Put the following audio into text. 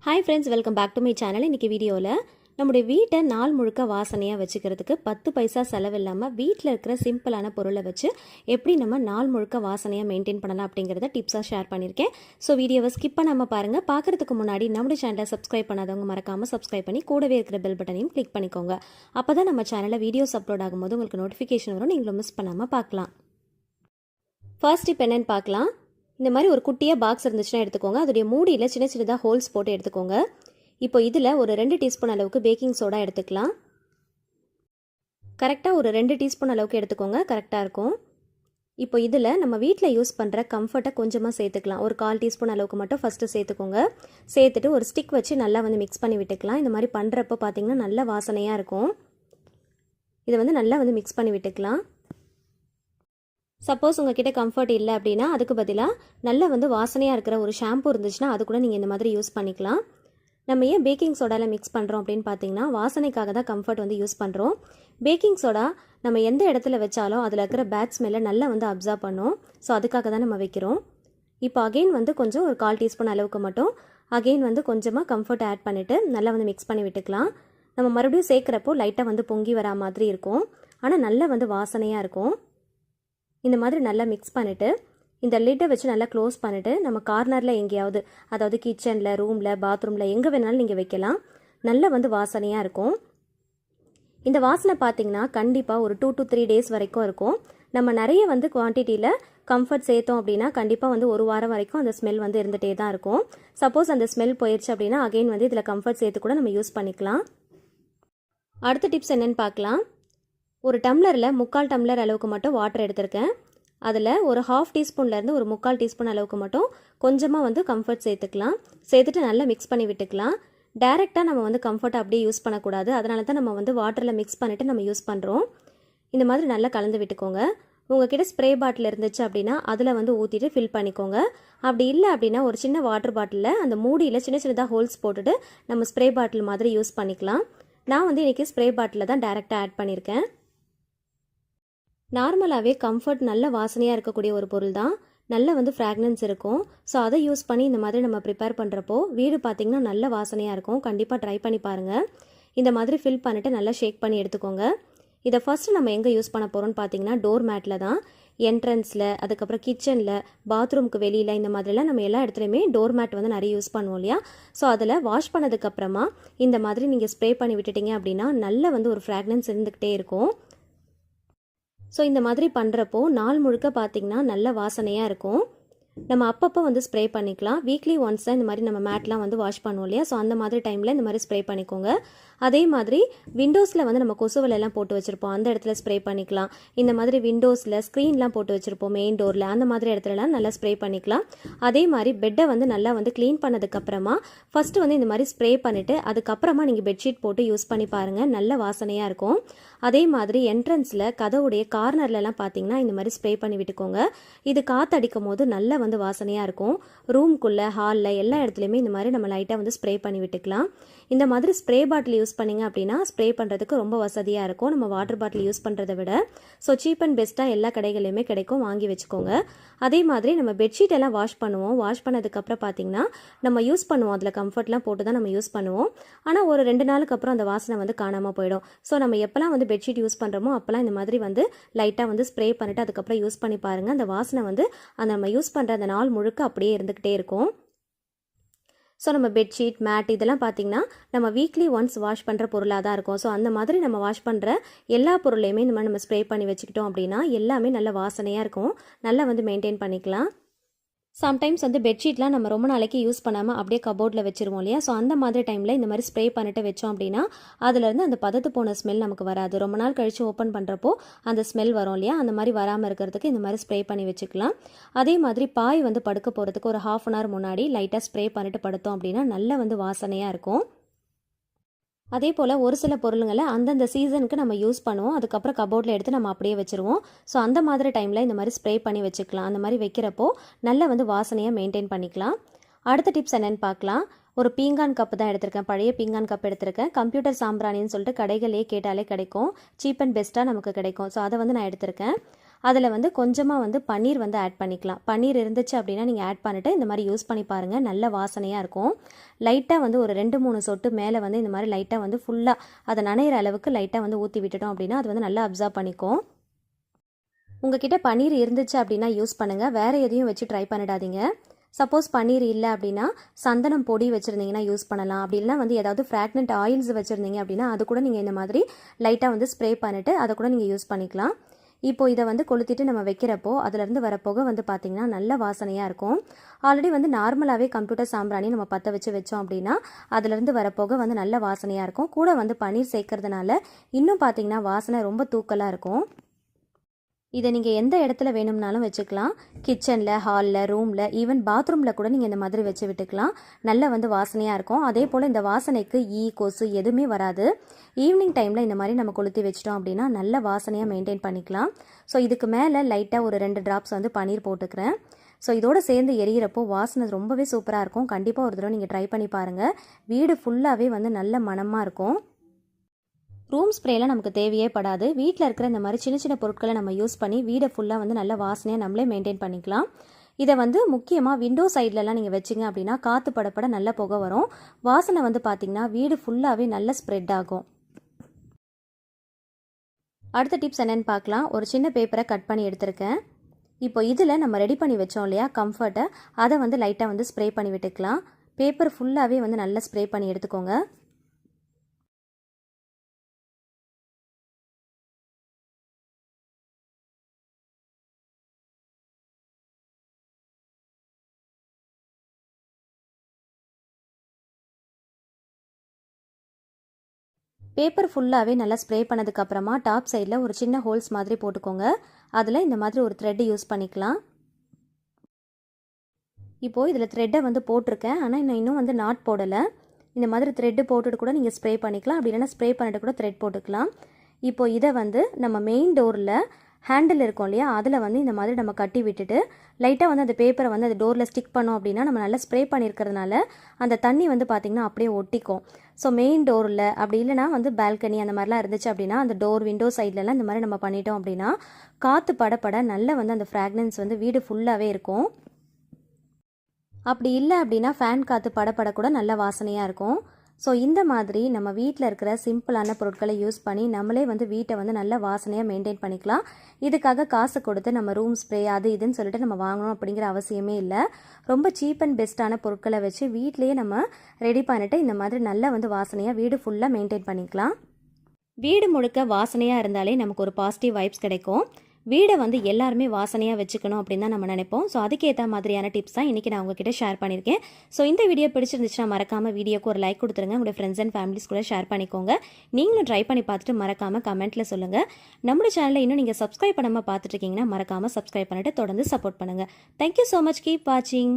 Hi friends, welcome back to my channel. இன்றைக்கி வீடியோவில் நம்முடைய வீட்டை நாள் முழுக்க வாசனையாக வச்சுக்கிறதுக்கு 10 பைசா செலவில்லாமல் வீட்டில் இருக்கிற சிம்பிளான பொருளை வச்சு எப்படி நம்ம நாள் முழுக்க வாசனையாக மெயின்டைன் பண்ணலாம் அப்படிங்கிறத டிப்ஸாக ஷேர் பண்ணியிருக்கேன். ஸோ வீடியோவை ஸ்கிப் பண்ணாமல் பாருங்கள். பார்க்குறதுக்கு முன்னாடி நம்முடைய சேனலை சப்ஸ்கிரைப் பண்ணாதவங்க மறக்காமல் சப்ஸ்கிரைப் பண்ணி கூடவே இருக்கிற பெல் பட்டனையும் கிளிக் பண்ணிக்கோங்க. அப்போ தான் நம்ம சேனலில் வீடியோஸ் அப்லோட் ஆகும்போது உங்களுக்கு நோட்டிஃபிகேஷன் வரும், நீங்களும் மிஸ் பண்ணாமல் பார்க்கலாம். ஃபர்ஸ்ட் டிப் என்னென்னு பார்க்கலாம். இந்த மாதிரி ஒரு குட்டியாக பாக்ஸ் இருந்துச்சுன்னா எடுத்துக்கோங்க. அதோடைய மூடியில் சின்ன சின்னதாக ஹோல்ஸ் போட்டு எடுத்துக்கோங்க. இப்போ இதில் ஒரு 2 டீஸ்பூன் அளவுக்கு பேக்கிங் சோடா எடுத்துக்கலாம். கரெக்டாக ஒரு 2 டீஸ்பூன் அளவுக்கு எடுத்துக்கோங்க, கரெக்டாக இருக்கும். இப்போ இதில் நம்ம வீட்டில் யூஸ் பண்ணுற கம்ஃபர்ட்டை கொஞ்சமாக சேர்த்துக்கலாம். ஒரு 1/4 டீஸ்பூன் அளவுக்கு மட்டும் ஃபஸ்ட்டு சேர்த்துக்கோங்க. சேர்த்துட்டு ஒரு ஸ்டிக் வச்சு நல்லா மிக்ஸ் பண்ணி விட்டுக்கலாம். இந்த மாதிரி பண்ணுறப்போ பார்த்திங்கன்னா நல்ல வாசனையாக இருக்கும். இதை நல்லா மிக்ஸ் பண்ணி விட்டுக்கலாம். சப்போஸ் உங்ககிட்ட கம்ஃபர்ட் இல்லை அப்படின்னா அதுக்கு பதிலாக நல்ல வாசனையாக இருக்கிற ஒரு ஷாம்பு இருந்துச்சுன்னா அது கூட நீங்கள் இந்த மாதிரி யூஸ் பண்ணிக்கலாம். நம்ம ஏன் பேக்கிங் சோடாவில் மிக்ஸ் பண்ணுறோம் அப்படின்னு பார்த்தீங்கன்னா வாசனைக்காக தான் கம்ஃபர்ட் யூஸ் பண்ணுறோம். பேக்கிங் சோடா நம்ம எந்த இடத்துல வச்சாலும் அதில் இருக்கிற பேட் ஸ்மெல்லை நல்லா அப்சர்வ் பண்ணும். ஸோ அதுக்காக தான் நம்ம வைக்கிறோம். இப்போ அகெயின் கொஞ்சம் ஒரு 1/4 டீஸ்பூன் அளவுக்கு மட்டும் அகெயின் கொஞ்சமாக கம்ஃபர்ட் ஆட் பண்ணிவிட்டு நல்லா மிக்ஸ் பண்ணி விட்டுக்கலாம். நம்ம மறுபடியும் சேர்க்குறப்போ லைட்டாக பொங்கி வரா மாதிரி இருக்கும். ஆனால் நல்லா வாசனையாக இருக்கும். இந்த மாதிரி நல்லா மிக்ஸ் பண்ணிவிட்டு இந்த லிட்டை வச்சு நல்லா க்ளோஸ் பண்ணிவிட்டு நம்ம கார்னரில் எங்கேயாவது, அதாவது கிச்சனில், ரூமில், பாத்ரூமில் எங்கே வேணாலும் நீங்கள் வைக்கலாம். நல்லா வாசனையாக இருக்கும். இந்த வாசனை பார்த்திங்கன்னா கண்டிப்பாக ஒரு 2 to 3 டேஸ் வரைக்கும் இருக்கும். நம்ம நிறைய குவான்டிட்டியில் கம்ஃபர்ட் சேர்த்தோம் அப்படின்னா கண்டிப்பாக ஒரு வாரம் வரைக்கும் அந்த ஸ்மெல் இருந்துகிட்டே தான் இருக்கும். சப்போஸ் அந்த ஸ்மெல் போயிடுச்சு அப்படின்னா அகெயின் இதில் கம்ஃபர்ட் சேர்த்து கூட நம்ம யூஸ் பண்ணிக்கலாம். அடுத்த டிப்ஸ் என்னென்னு பார்க்கலாம். ஒரு டம்ளரில் 3/4 டம்ளர் அளவுக்கு மட்டும் வாட்டர் எடுத்திருக்கேன். அதில் ஒரு 1/2 டீஸ்பூன்லேருந்து ஒரு 3/4 டீஸ்பூன் அளவுக்கு மட்டும் கொஞ்சமாக கம்ஃபர்ட் சேர்த்துக்கலாம். சேர்த்துட்டு நல்லா மிக்ஸ் பண்ணி விட்டுக்கலாம். டைரெக்டாக நம்ம கம்ஃபர்ட் அப்படியே யூஸ் பண்ணக்கூடாது. அதனால தான் நம்ம வாட்டரில் மிக்ஸ் பண்ணிவிட்டு நம்ம யூஸ் பண்ணுறோம். இந்த மாதிரி நல்லா கலந்து விட்டுக்கோங்க. உங்ககிட்ட ஸ்ப்ரே பாட்டில் இருந்துச்சு அப்படின்னா அதில் ஊற்றிட்டு ஃபில் பண்ணிக்கோங்க. அப்படி இல்லை அப்படின்னா ஒரு சின்ன வாட்டர் பாட்டிலில் அந்த மூடியில் சின்ன சின்னதாக ஹோல்ஸ் போட்டுட்டு நம்ம ஸ்ப்ரே பாட்டில் மாதிரி யூஸ் பண்ணிக்கலாம். நான் இன்றைக்கி ஸ்ப்ரே பாட்டிலில் தான் டைரெக்டாக ஆட் பண்ணியிருக்கேன். நார்மலாகவே கம்ஃபர்ட் நல்ல வாசனையாக இருக்கக்கூடிய ஒரு பொருள் தான். நல்ல ஃப்ராக்னன்ஸ் இருக்கும். ஸோ அதை யூஸ் பண்ணி இந்த மாதிரி நம்ம ப்ரிப்பேர் பண்ணுறப்போ வீடு பார்த்திங்கன்னா நல்ல வாசனையாக இருக்கும். கண்டிப்பாக ட்ரை பண்ணி பாருங்கள். இந்த மாதிரி ஃபில் பண்ணிவிட்டு நல்லா ஷேக் பண்ணி எடுத்துக்கோங்க. இதை ஃபஸ்ட்டு நம்ம எங்கே யூஸ் பண்ண போகிறோம்னு பார்த்தீங்கன்னா டோர் மேட்டில் தான். என்ட்ரன்ஸில், அதுக்கப்புறம் கிச்சனில், பாத்ரூமுக்கு வெளியில், இந்த மாதிரிலாம் நம்ம எல்லா இடத்துலையுமே டோர் மேட் நிறைய யூஸ் பண்ணுவோம் இல்லையா. ஸோ அதில் வாஷ் பண்ணதுக்கப்புறமா இந்த மாதிரி நீங்கள் ஸ்ப்ரே பண்ணி விட்டுட்டீங்க அப்படின்னா நல்ல ஒரு ஃப்ராக்னன்ஸ் இருந்துக்கிட்டே இருக்கும். ஸோ இந்த மாதிரி பண்ணுறப்போ நாள் முழுக்க பார்த்திங்கன்னா நல்ல வாசனையாக இருக்கும். நம்ம அப்பப்போ ஸ்ப்ரே பண்ணிக்கலாம். வீக்லி ஒன்ஸ் தான் இந்த மாதிரி நம்ம மேட்லாம் வாஷ் பண்ணுவோம் இல்லையா. ஸோ அந்த மாதிரி டைமில் இந்த மாதிரி ஸ்ப்ரே பண்ணிக்கோங்க. அதே மாதிரி விண்டோஸில் நம்ம கொசுவலெல்லாம் போட்டு வச்சுருப்போம், அந்த இடத்துல ஸ்ப்ரே பண்ணிக்கலாம். இந்த மாதிரி விண்டோஸில் ஸ்க்ரீன்லாம் போட்டு வச்சுருப்போம் மெயின் டோரில், அந்த மாதிரி இடத்துலலாம் நல்லா ஸ்ப்ரே பண்ணிக்கலாம். அதே மாதிரி பெட்டை நல்லா க்ளீன் பண்ணதுக்கப்புறமா ஃபஸ்ட்டு இந்த மாதிரி ஸ்ப்ரே பண்ணிவிட்டு அதுக்கப்புறமா நீங்கள் பெட்ஷீட் போட்டு யூஸ் பண்ணி பாருங்கள். நல்ல வாசனையாக இருக்கும். அதே மாதிரி என்ட்ரன்ஸில் கதவுடைய கார்னர்லலாம் பார்த்தீங்கன்னா இந்த மாதிரி ஸ்ப்ரே பண்ணி விட்டுக்கோங்க. இது காற்றடிக்கும் போது நல்ல வாசனையாக இருக்கும். ரூம்குள்ளே, ஹாலில், எல்லா இடத்துலையுமே இந்த மாதிரி நம்ம லைட்டாக ஸ்ப்ரே பண்ணி விட்டுக்கலாம். இந்த மாதிரி ஸ்ப்ரே பாட்டில் யூஸ் பண்ணிங்க அப்படின்னா ஸ்ப்ரே பண்ணுறதுக்கு ரொம்ப வசதியாக இருக்கும் நம்ம வாட்டர் பாட்டில் யூஸ் பண்ணுறதை விட. ஸோ சீப் அண்ட் பெஸ்ட்டாக எல்லா கடைகளையுமே கிடைக்கும், வாங்கி வச்சுக்கோங்க. அதே மாதிரி நம்ம பெட்ஷீட் எல்லாம் வாஷ் பண்ணுவோம். வாஷ் பண்ணதுக்கப்புறம் பார்த்தீங்கன்னா நம்ம யூஸ் பண்ணுவோம், அதில் கம்ஃபர்ட்லாம் போட்டு தான் நம்ம யூஸ் பண்ணுவோம். ஆனால் ஒரு 2 நாளுக்கு அப்புறம் அந்த வாசனை காணாமல் போயிடும். ஸோ நம்ம எப்போல்லாம் பெட்ஷீட் யூஸ் பண்ணுறோமோ அப்போல்லாம் இந்த மாதிரி லைட்டாக ஸ்ப்ரே பண்ணிவிட்டு அதுக்கப்புறம் யூஸ் பண்ணி பாருங்கள். அந்த வாசனை அந்த நம்ம யூஸ் பண்ணுற அந்த நாள் முழுக்க அப்படியே இருந்துக்கிட்டே இருக்கும். ஸோ நம்ம பெட்ஷீட், மேட் இதெல்லாம் பார்த்திங்கன்னா நம்ம வீக்லி ஒன்ஸ் வாஷ் பண்ணுற பொருளாக தான் இருக்கும். ஸோ அந்த மாதிரி நம்ம வாஷ் பண்ணுற எல்லா பொருளையுமே இந்த மாதிரி நம்ம ஸ்ப்ரே பண்ணி வச்சுக்கிட்டோம் அப்படின்னா எல்லாமே நல்ல வாசனையாக இருக்கும். நல்லா மெயின்டைன் பண்ணிக்கலாம். சம்டைம்ஸ் பெட்ஷீட்லாம் நம்ம ரொம்ப நாளைக்கு யூஸ் பண்ணாமல் அப்படியே கபோர்டில் வச்சுருவோம் இல்லையா. ஸோ அந்த மாதிரி டைமில் இந்த மாதிரி ஸ்ப்ரே பண்ணிட்டு வச்சோம் அப்படின்னா அதுலேருந்து அந்த பதத்து போன ஸ்மெல் நமக்கு வராது. ரொம்ப நாள் கழித்து ஓப்பன் பண்ணுறப்போ அந்த ஸ்மெல் வரும் இல்லையா. அந்த மாதிரி வராமல் இருக்கிறதுக்கு இந்த மாதிரி ஸ்ப்ரே பண்ணி வச்சுக்கலாம். அதே மாதிரி பாய் படுக்க போகிறதுக்கு ஒரு 1/2 அன் ஹவர் முன்னாடி லைட்டாக ஸ்ப்ரே பண்ணிட்டு படுத்தோம் அப்படின்னா நல்ல வாசனையாக இருக்கும். அதே போல் ஒரு சில பொருளுங்களை அந்தந்த சீசனுக்கு நம்ம யூஸ் பண்ணுவோம். அதுக்கப்புறம் கபோர்டில் எடுத்து நம்ம அப்படியே வச்சுருவோம். ஸோ அந்த மாதிரி டைமில் இந்த மாதிரி ஸ்ப்ரே பண்ணி வச்சுக்கலாம். அந்த மாதிரி வைக்கிறப்போ நல்ல வாசனையாக மெயின்டைன் பண்ணிக்கலாம். அடுத்த டிப்ஸ் என்னென்னு பார்க்கலாம். ஒரு பீங்கான் கப்பு தான் எடுத்திருக்கேன். பழைய பீங்கான் கப் எடுத்திருக்கேன். கம்ப்யூட்டர் சாம்பிராணின்னு சொல்லிட்டு கடைகளே கேட்டாலே கிடைக்கும். சீப் அண்ட் பெஸ்ட்டாக நமக்கு கிடைக்கும். ஸோ அதை நான் எடுத்திருக்கேன். அதில் வந்து கொஞ்சமாக வந்து பன்னீர் வந்து ஆட் பண்ணிக்கலாம். பன்னீர் இருந்துச்சு அப்படின்னா நீங்கள் ஆட் பண்ணிவிட்டு இந்த மாதிரி யூஸ் பண்ணி பாருங்கள், நல்ல வாசனையாக இருக்கும். லைட்டாக வந்து ஒரு 2-3 சொட்டு மேலே வந்து இந்த மாதிரி லைட்டாக வந்து ஃபுல்லாக அதை நனைகிற அளவுக்கு லைட்டாக வந்து ஊற்றி விட்டுட்டோம் அப்படின்னா அது வந்து நல்லா அப்சர்வ் பண்ணிக்கும். உங்ககிட்ட பன்னீர் இருந்துச்சு அப்படின்னா யூஸ் பண்ணுங்கள், வேறு எதையும் வச்சு ட்ரை பண்ணிடாதீங்க. சப்போஸ் பன்னீர் இல்லை அப்படின்னா சந்தனம் பொடி வச்சுருந்தீங்கன்னா யூஸ் பண்ணலாம். அப்படி இல்லைனா வந்து ஏதாவது ஃப்ராக்னன்ட் ஆயில்ஸ் வச்சுருந்தீங்க அப்படின்னா அது கூட நீங்கள் இந்த மாதிரி லைட்டாக வந்து ஸ்ப்ரே பண்ணிவிட்டு அதை கூட நீங்கள் யூஸ் பண்ணிக்கலாம். இப்போது இதை வந்து கொளுத்திட்டு நம்ம வைக்கிறப்போ அதிலேருந்து வர புகை வந்து பார்த்திங்கன்னா நல்ல வாசனையாக இருக்கும். ஆல்ரெடி வந்து நார்மலாகவே கம்ப்யூட்டர் சாம்பிராணி நம்ம பற்ற வச்சோம் அப்படின்னா அதிலேருந்து வர புகை வந்து நல்ல வாசனையாக இருக்கும். கூட வந்து பன்னீர் சேர்க்கறதுனால இன்னும் பார்த்திங்கன்னா வாசனை ரொம்ப தூக்கலாக இருக்கும். இதை நீங்கள் எந்த இடத்துல வேணும்னாலும் வச்சுக்கலாம். கிச்சனில், ஹாலில், ரூமில், ஈவன் பாத்ரூமில் கூட நீங்கள் இந்த மாதிரி வச்சு விட்டுக்கலாம். நல்ல வந்து வாசனையாக இருக்கும். அதே போல் இந்த வாசனைக்கு கொசு எதுவுமே வராது. ஈவினிங் டைமில் இந்த மாதிரி நம்ம கொளுத்தி வச்சிட்டோம் அப்படின்னா நல்ல வாசனையாக மெயின்டைன் பண்ணிக்கலாம். ஸோ இதுக்கு மேலே லைட்டாக ஒரு 2 ட்ராப்ஸ் வந்து பன்னீர் போட்டுக்கிறேன். ஸோ இதோடு சேர்ந்து எரியிறப்போ வாசனை ரொம்பவே சூப்பராக இருக்கும். கண்டிப்பாக ஒரு தடவை நீங்கள் ட்ரை பண்ணி பாருங்கள். வீடு ஃபுல்லாகவே வந்து நல்ல மணமாக இருக்கும். ரூம் ஸ்ப்ரேலாம் நமக்கு தேவையே படாது. வீட்டில் இருக்கிற இந்த மாதிரி சின்ன சின்ன பொருட்களை நம்ம யூஸ் பண்ணி வீடை ஃபுல்லாக வந்து நல்ல வாசனையாக நம்மளே மெயின்டைன் பண்ணிக்கலாம். இதை வந்து முக்கியமாக விண்டோ சைட்லலாம் நீங்கள் வச்சிங்க அப்படின்னா காற்று படப்பட நல்ல புகை வரும். வாசனை வந்து பார்த்திங்கன்னா வீடு ஃபுல்லாகவே நல்ல ஸ்ப்ரெட் ஆகும். அடுத்த டிப்ஸ் என்னென்னு பார்க்கலாம். ஒரு சின்ன பேப்பரை கட் பண்ணி எடுத்திருக்கேன். இப்போ இதில் நம்ம ரெடி பண்ணி வச்சோம் இல்லையா கம்ஃபர்ட்டை, அதை வந்து லைட்டாக வந்து ஸ்ப்ரே பண்ணி விட்டுக்கலாம். பேப்பர் ஃபுல்லாகவே வந்து நல்லா ஸ்ப்ரே பண்ணி எடுத்துக்கோங்க. பேப்பர் ஃபுல்லாகவே நல்லா ஸ்ப்ரே பண்ணதுக்கப்புறமா டாப் சைடில் ஒரு சின்ன ஹோல்ஸ் மாதிரி போட்டுக்கோங்க. அதில் இந்த மாதிரி ஒரு த்ரெட் யூஸ் பண்ணிக்கலாம். இப்போது இதில் த்ரெட்டை வந்து போட்டிருக்கேன், ஆனால் இன்னும் வந்து நாட் போடலை. இந்த மாதிரி த்ரெட்டு போட்டுட்டு கூட நீங்கள் ஸ்ப்ரே பண்ணிக்கலாம். அப்படி இல்லைன்னா ஸ்ப்ரே பண்ணிட்டு கூட த்ரெட் போட்டுக்கலாம். இப்போது இதை வந்து நம்ம மெயின் டோரில் ஹேண்டில் இருக்கும் இல்லையா, அதில் வந்து இந்த மாதிரி நம்ம கட்டி விட்டுட்டு லைட்டாக வந்து அந்த பேப்பரை வந்து அந்த டோரில் ஸ்டிக் பண்ணோம் அப்படின்னா நம்ம நல்லா ஸ்ப்ரே பண்ணியிருக்கிறதுனால அந்த தண்ணி வந்து பார்த்திங்கன்னா அப்படியே ஒட்டிக்கும். ஸோ மெயின் டோரில் அப்படி இல்லைனா வந்து பால்கனி அந்த மாதிரிலாம் இருந்துச்சு அப்படின்னா அந்த டோர் விண்டோ சைட்லலாம் இந்த மாதிரி நம்ம பண்ணிட்டோம் அப்படின்னா காற்று படப்பட நல்ல வந்து அந்த ஃப்ராக்னன்ஸ் வந்து வீடு ஃபுல்லாகவே இருக்கும். அப்படி இல்லை அப்படின்னா ஃபேன் காற்று படப்பட கூட நல்ல வாசனையாக இருக்கும். ஸோ இந்த மாதிரி நம்ம வீட்டில் இருக்கிற சிம்பிளான பொருட்களை யூஸ் பண்ணி நம்மளே வந்து வீட்டை வந்து நல்ல வாசனையாக மெயின்டைன் பண்ணிக்கலாம். இதுக்காக காசு கொடுத்து நம்ம ரூம் ஸ்ப்ரே அது இதுன்னு சொல்லிட்டு நம்ம வாங்கணும் அப்படிங்கிற அவசியமே இல்லை. ரொம்ப சீப் அண்ட் பெஸ்ட்டான பொருட்களை வச்சு வீட்டிலேயே நம்ம ரெடி பண்ணிவிட்டு இந்த மாதிரி நல்ல வந்து வாசனையாக வீடு ஃபுல்லாக மெயின்டைன் பண்ணிக்கலாம். வீடு முழுக்க வாசனையாக இருந்தாலே நமக்கு ஒரு பாசிட்டிவ் வைப்ஸ் கிடைக்கும். வீடை வந்து எல்லாருமே வாசனையாக வச்சுக்கணும் அப்படின்னு தான் நம்ம நினைப்போம். ஸோ அதுக்கேற்ற மாதிரியான டிப்ஸ் தான் இன்றைக்கி நான் உங்ககிட்ட ஷேர் பண்ணியிருக்கேன். ஸோ இந்த வீடியோ பிடிச்சிருந்துச்சுன்னா மறக்காமல் வீடியோக்கு ஒரு லைக் கொடுத்துருங்க. உங்களுடைய ஃப்ரெண்ட்ஸ் அண்ட் ஃபேமிலிஸ் கூட ஷேர் பண்ணிக்கோங்க. நீங்களும் ட்ரை பண்ணி பார்த்துட்டு மறக்காமல் கமெண்ட்டில் சொல்லுங்கள். நம்மளோட சேனலை இன்னும் நீங்கள் சப்ஸ்கிரைப் பண்ணாமல் பார்த்துட்டு இருக்கீங்கன்னா மறக்காமல் சப்ஸ்கிரைப் பண்ணிட்டு தொடர்ந்து சப்போர்ட் பண்ணுங்கள். Thank you so much. கீப் வாட்சிங்.